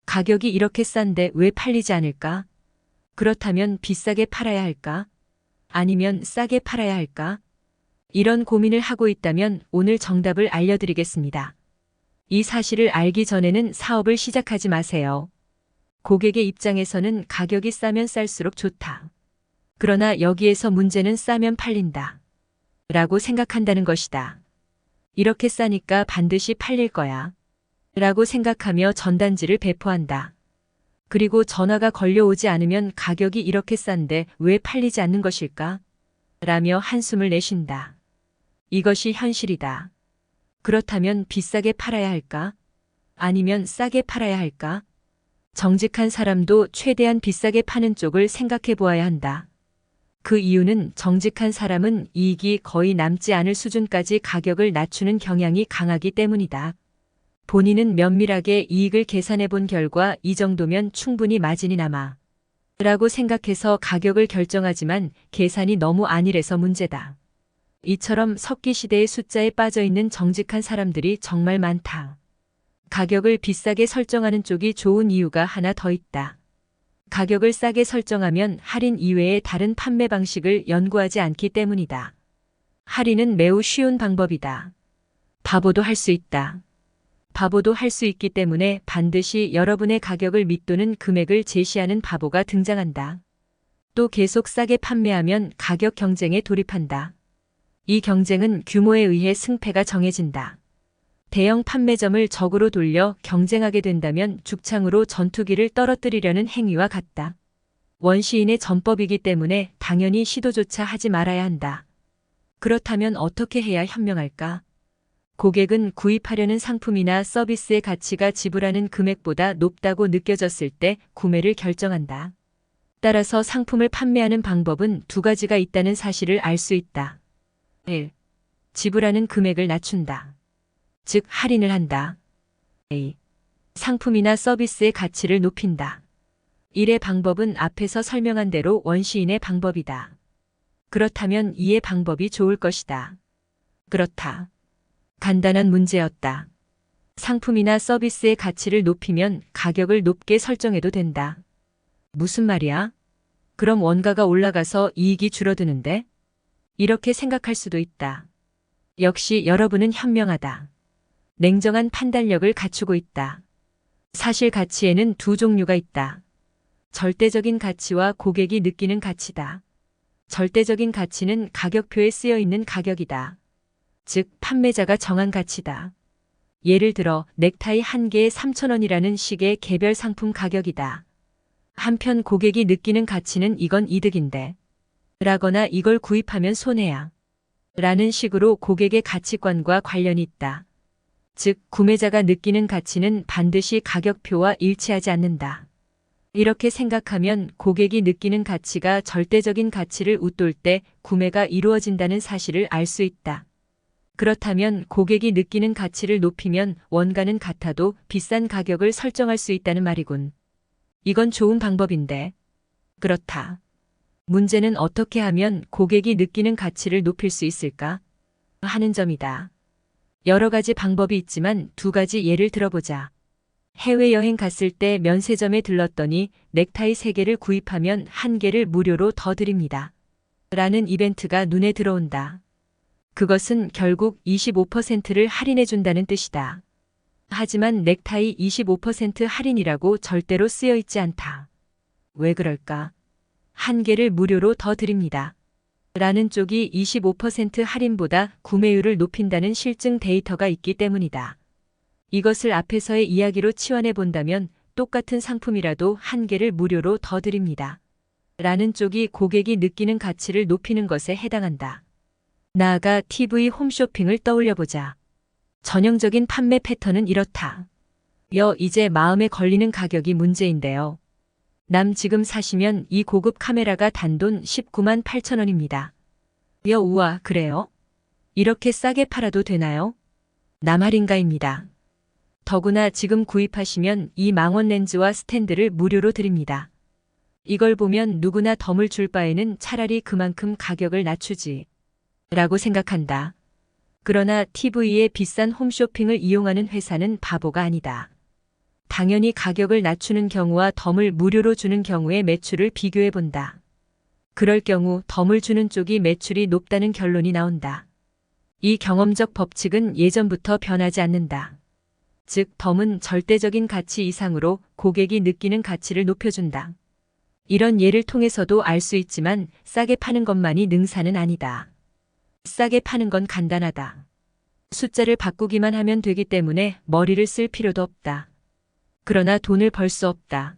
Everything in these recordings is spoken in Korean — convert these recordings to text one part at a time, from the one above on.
가격이 이렇게 싼데 왜 팔리지 않을까? 그렇다면 비싸게 팔아야 할까? 아니면 싸게 팔아야 할까? 이런 고민을 하고 있다면 오늘 정답을 알려드리겠습니다. 이 사실을 알기 전에는 사업을 시작하지 마세요. 고객의 입장에서는 가격이 싸면 쌀수록 좋다. 그러나 여기에서 문제는 싸면 팔린다. 라고 생각한다는 것이다. 이렇게 싸니까 반드시 팔릴 거야. 라고 생각하며 전단지를 배포한다. 그리고 전화가 걸려오지 않으면 가격이 이렇게 싼데 왜 팔리지 않는 것일까? 라며 한숨을 내쉰다. 이것이 현실이다. 그렇다면 비싸게 팔아야 할까? 아니면 싸게 팔아야 할까? 정직한 사람도 최대한 비싸게 파는 쪽을 생각해 보아야 한다. 그 이유는 정직한 사람은 이익이 거의 남지 않을 수준까지 가격을 낮추는 경향이 강하기 때문이다. 본인은 면밀하게 이익을 계산해 본 결과 이 정도면 충분히 마진이 남아 라고 생각해서 가격을 결정하지만 계산이 너무 안일해서 문제다. 이처럼 석기 시대의 숫자에 빠져 있는 정직한 사람들이 정말 많다. 가격을 비싸게 설정하는 쪽이 좋은 이유가 하나 더 있다. 가격을 싸게 설정하면 할인 이외의 다른 판매 방식을 연구하지 않기 때문이다. 할인은 매우 쉬운 방법이다. 바보도 할 수 있다. 바보도 할 수 있기 때문에 반드시 여러분의 가격을 밑도는 금액을 제시하는 바보가 등장한다. 또 계속 싸게 판매하면 가격 경쟁에 돌입한다. 이 경쟁은 규모에 의해 승패가 정해진다. 대형 판매점을 적으로 돌려 경쟁하게 된다면 죽창으로 전투기를 떨어뜨리려는 행위와 같다. 원시인의 전법이기 때문에 당연히 시도조차 하지 말아야 한다. 그렇다면 어떻게 해야 현명할까? 고객은 구입하려는 상품이나 서비스의 가치가 지불하는 금액보다 높다고 느껴졌을 때 구매를 결정한다. 따라서 상품을 판매하는 방법은 두 가지가 있다는 사실을 알 수 있다. 1. 지불하는 금액을 낮춘다. 즉 할인을 한다. 2. 상품이나 서비스의 가치를 높인다. 1의 방법은 앞에서 설명한 대로 원시인의 방법이다. 그렇다면 2의 방법이 좋을 것이다. 그렇다. 간단한 문제였다. 상품이나 서비스의 가치를 높이면 가격을 높게 설정해도 된다. 무슨 말이야? 그럼 원가가 올라가서 이익이 줄어드는데? 이렇게 생각할 수도 있다. 역시 여러분은 현명하다. 냉정한 판단력을 갖추고 있다. 사실 가치에는 두 종류가 있다. 절대적인 가치와 고객이 느끼는 가치다. 절대적인 가치는 가격표에 쓰여 있는 가격이다. 즉, 판매자가 정한 가치다. 예를 들어 넥타이 한 개에 3,000원이라는 식의 개별 상품 가격이다. 한편 고객이 느끼는 가치는 이건 이득인데 라거나 이걸 구입하면 손해야 라는 식으로 고객의 가치관과 관련이 있다. 즉, 구매자가 느끼는 가치는 반드시 가격표와 일치하지 않는다. 이렇게 생각하면 고객이 느끼는 가치가 절대적인 가치를 웃돌 때 구매가 이루어진다는 사실을 알 수 있다. 그렇다면 고객이 느끼는 가치를 높이면 원가는 같아도 비싼 가격을 설정할 수 있다는 말이군. 이건 좋은 방법인데. 그렇다. 문제는 어떻게 하면 고객이 느끼는 가치를 높일 수 있을까? 하는 점이다. 여러 가지 방법이 있지만 두 가지 예를 들어보자. 해외여행 갔을 때 면세점에 들렀더니 넥타이 3개를 구입하면 1개를 무료로 더 드립니다. 라는 이벤트가 눈에 들어온다. 그것은 결국 25%를 할인해 준다는 뜻이다. 하지만 넥타이 25% 할인이라고 절대로 쓰여 있지 않다. 왜 그럴까? 1개를 무료로 더 드립니다. 라는 쪽이 25% 할인보다 구매율을 높인다는 실증 데이터가 있기 때문이다. 이것을 앞에서의 이야기로 치환해 본다면 똑같은 상품이라도 1개를 무료로 더 드립니다. 라는 쪽이 고객이 느끼는 가치를 높이는 것에 해당한다. 나아가 TV 홈쇼핑을 떠올려보자. 전형적인 판매 패턴은 이렇다. 이제 마음에 걸리는 가격이 문제인데요. 남 지금 사시면 이 고급 카메라가 단돈 19만 8천 원입니다. 우와, 그래요? 이렇게 싸게 팔아도 되나요? 남 할인가입니다. 더구나 지금 구입하시면 이 망원 렌즈와 스탠드를 무료로 드립니다. 이걸 보면 누구나 덤을 줄 바에는 차라리 그만큼 가격을 낮추지. 라고 생각한다. 그러나 TV의 비싼 홈쇼핑을 이용하는 회사는 바보가 아니다. 당연히 가격을 낮추는 경우와 덤을 무료로 주는 경우의 매출을 비교해 본다. 그럴 경우 덤을 주는 쪽이 매출이 높다는 결론이 나온다. 이 경험적 법칙은 예전부터 변하지 않는다. 즉, 덤은 절대적인 가치 이상으로 고객이 느끼는 가치를 높여준다. 이런 예를 통해서도 알 수 있지만 싸게 파는 것만이 능사는 아니다. 싸게 파는 건 간단하다. 숫자를 바꾸기만 하면 되기 때문에 머리를 쓸 필요도 없다. 그러나 돈을 벌 수 없다.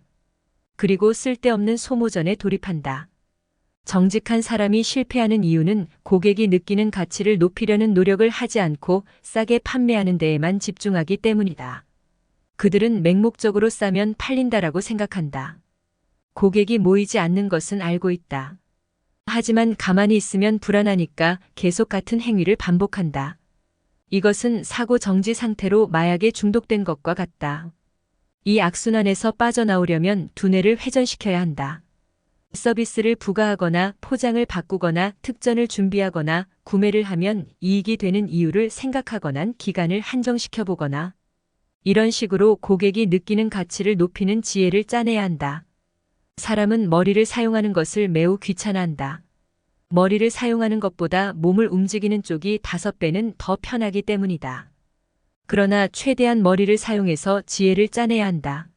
그리고 쓸데없는 소모전에 돌입한다. 정직한 사람이 실패하는 이유는 고객이 느끼는 가치를 높이려는 노력을 하지 않고 싸게 판매하는 데에만 집중하기 때문이다. 그들은 맹목적으로 싸면 팔린다라고 생각한다. 고객이 모이지 않는 것은 알고 있다. 하지만 가만히 있으면 불안하니까 계속 같은 행위를 반복한다. 이것은 사고 정지 상태로 마약에 중독된 것과 같다. 이 악순환에서 빠져나오려면 두뇌를 회전시켜야 한다. 서비스를 부과하거나 포장을 바꾸거나 특전을 준비하거나 구매를 하면 이익이 되는 이유를 생각하거나 기간을 한정시켜 보거나 이런 식으로 고객이 느끼는 가치를 높이는 지혜를 짜내야 한다. 사람은 머리를 사용하는 것을 매우 귀찮아한다. 머리를 사용하는 것보다 몸을 움직이는 쪽이 5배는 더 편하기 때문이다. 그러나 최대한 머리를 사용해서 지혜를 짜내야 한다.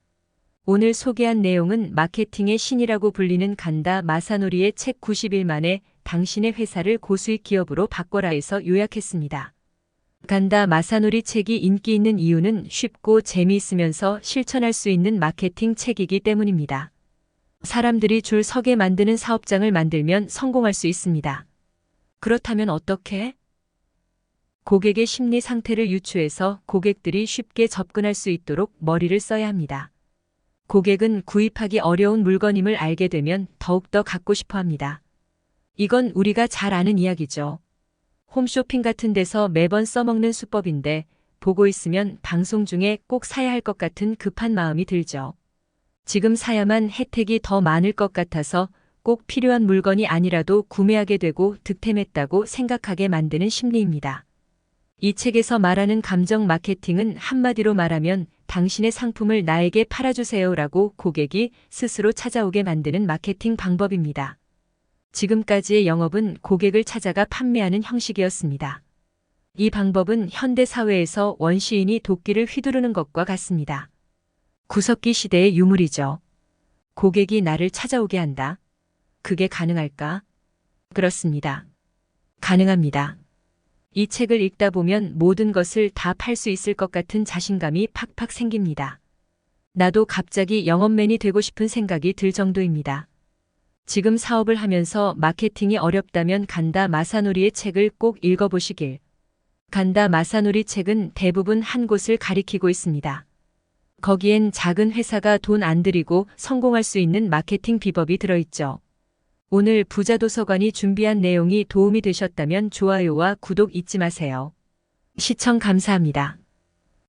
오늘 소개한 내용은 마케팅의 신이라고 불리는 간다 마사노리의 책 90일 만에 당신의 회사를 고수익 기업으로 바꿔라에서 요약했습니다. 간다 마사노리 책이 인기 있는 이유는 쉽고 재미있으면서 실천할 수 있는 마케팅 책이기 때문입니다. 사람들이 줄 서게 만드는 사업장을 만들면 성공할 수 있습니다. 그렇다면 어떻게? 고객의 심리 상태를 유추해서 고객들이 쉽게 접근할 수 있도록 머리를 써야 합니다. 고객은 구입하기 어려운 물건임을 알게 되면 더욱더 갖고 싶어 합니다. 이건 우리가 잘 아는 이야기죠. 홈쇼핑 같은 데서 매번 써먹는 수법인데 보고 있으면 방송 중에 꼭 사야 할 것 같은 급한 마음이 들죠. 지금 사야만 혜택이 더 많을 것 같아서 꼭 필요한 물건이 아니라도 구매하게 되고 득템했다고 생각하게 만드는 심리입니다. 이 책에서 말하는 감정 마케팅은 한마디로 말하면 당신의 상품을 나에게 팔아주세요라고 고객이 스스로 찾아오게 만드는 마케팅 방법입니다. 지금까지의 영업은 고객을 찾아가 판매하는 형식이었습니다. 이 방법은 현대 사회에서 원시인이 도끼를 휘두르는 것과 같습니다. 구석기 시대의 유물이죠. 고객이 나를 찾아오게 한다. 그게 가능할까? 그렇습니다. 가능합니다. 이 책을 읽다 보면 모든 것을 다 팔 수 있을 것 같은 자신감이 팍팍 생깁니다. 나도 갑자기 영업맨이 되고 싶은 생각이 들 정도입니다. 지금 사업을 하면서 마케팅이 어렵다면 간다 마사노리의 책을 꼭 읽어보시길. 간다 마사노리 책은 대부분 한 곳을 가리키고 있습니다. 거기엔 작은 회사가 돈 안 들이고 성공할 수 있는 마케팅 비법이 들어있죠. 오늘 부자도서관이 준비한 내용이 도움이 되셨다면 좋아요와 구독 잊지 마세요. 시청 감사합니다.